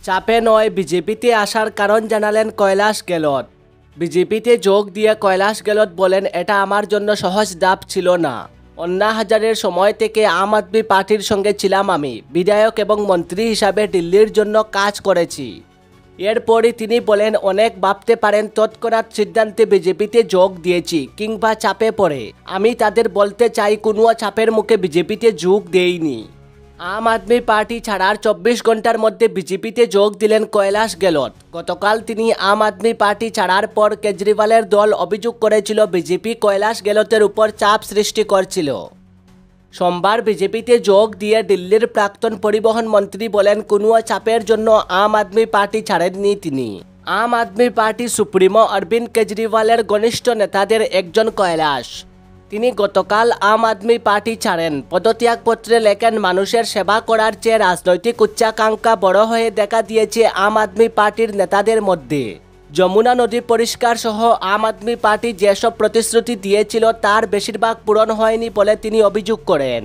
চাপে নয় বিজেপিতে আসার কারণ জানালেন কৈলাস গেহলট। বিজেপিতে যোগ দিয়ে কৈলাস গেহলট বলেন, এটা আমার জন্য সহজ ধাপ ছিল না। অন্না হাজারের সময় থেকে আম আদমি পার্টির সঙ্গে ছিলাম আমি। বিধায়ক এবং মন্ত্রী হিসাবে দিল্লির জন্য কাজ করেছি। এরপরই তিনি বলেন, অনেক ভাবতে পারেন তৎক্ষণাৎ সিদ্ধান্তে বিজেপিতে যোগ দিয়েছি কিংবা চাপে পড়ে। আমি তাদের বলতে চাই, কোনো চাপের মুখে বিজেপিতে যোগ দেইনি। আম আদমি পার্টি ছাড়ার 24 ঘন্টার মধ্যে বিজেপিতে যোগ দিলেন কৈলাস গেহলট। গতকাল তিনি আম আদমি পার্টি ছাড়ার পর কেজরিওয়ালের দল অভিযোগ করেছিল বিজেপি কৈলাস গেহলটের উপর চাপ সৃষ্টি করছিল। সোমবার বিজেপিতে যোগ দিয়ে দিল্লির প্রাক্তন পরিবহন মন্ত্রী বলেন, কোনো চাপের জন্য আম আদমি পার্টি ছাড়েননি তিনি। আম আদমি পার্টি সুপ্রিমো অরবিন্দ কেজরিওয়ালের ঘনিষ্ঠ নেতাদের একজন কৈলাস। তিনি গতকাল আম আদমি পার্টি ছাড়েন। পদত্যাগপত্রে লেখেন, মানুষের সেবা করার চেয়ে রাজনৈতিক উচ্চাকাঙ্ক্ষা বড় হয়ে দেখা দিয়েছে আম আদমি পার্টির নেতাদের মধ্যে। যমুনা নদী পরিষ্কার সহ আম আদমি পার্টি যেসব প্রতিশ্রুতি দিয়েছিল তার বেশিরভাগ পূরণ হয়নি বলে তিনি অভিযোগ করেন।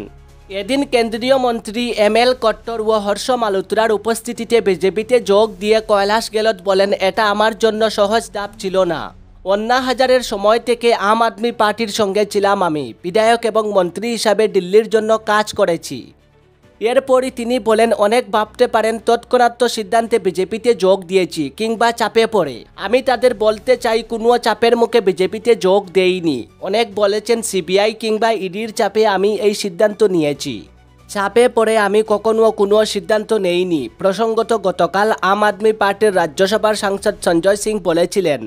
এদিন কেন্দ্রীয় মন্ত্রী ML কট্টর ও হর্ষ মালুত্রার উপস্থিতিতে বিজেপিতে যোগ দিয়ে কৈলাস গেহলট বলেন, এটা আমার জন্য সহজ ধাপ ছিল না। অন্না হাজারের সময় থেকে আম আদমি পার্টির সঙ্গে ছিলাম আমি। বিধায়ক এবং মন্ত্রী হিসাবে দিল্লির জন্য কাজ করেছি। এরপরই তিনি বলেন, অনেক ভাবতে পারেন তৎক্ষণাৎ সিদ্ধান্তে বিজেপিতে যোগ দিয়েছি কিংবা চাপে পড়ে। আমি তাদের বলতে চাই, কোনো চাপের মুখে বিজেপিতে যোগ দেইনি। অনেক বলেছেন CBI কিংবা ইডির চাপে আমি এই সিদ্ধান্ত নিয়েছি। চাপে পড়ে আমি কখনো কোনো সিদ্ধান্ত নেইনি। প্রসঙ্গত, গতকাল আম আদমি পার্টির রাজ্যসভার সাংসদ সঞ্জয় সিং বলেছিলেন,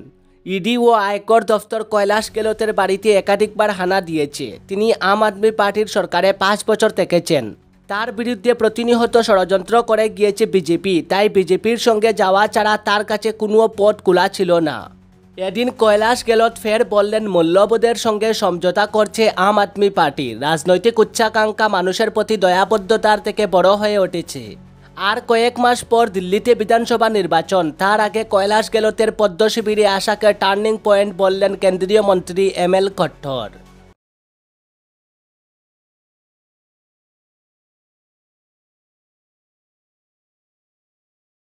ইডি ও আয়কর দফতর কৈলাস গেহলটের বাড়িতে একাধিকবার হানা দিয়েছে। তিনি আম আদমি পার্টির সরকারে 5 বছর থেকেছেন। তার বিরুদ্ধে প্রতিনিয়ত ষড়যন্ত্র করে গিয়েছে বিজেপি। তাই বিজেপির সঙ্গে যাওয়া ছাড়া তার কাছে কোনো পথ খোলা ছিল না। এদিন কৈলাস গেহলট ফের বললেন, মূল্যবোধের সঙ্গে সমঝোতা করছে আম আদমি পার্টি। রাজনৈতিক উচ্চাকাঙ্ক্ষা মানুষের প্রতি দয়াবদ্ধতার থেকে বড় হয়ে উঠেছে। আর কয়েক মাস পর দিল্লিতে বিধানসভা নির্বাচন। তার আগে কৈলাস গেহলটের পদ্ম শিবিরে আসাকে টার্নিং পয়েন্ট বললেন কেন্দ্রীয় মন্ত্রী ML কট্টর।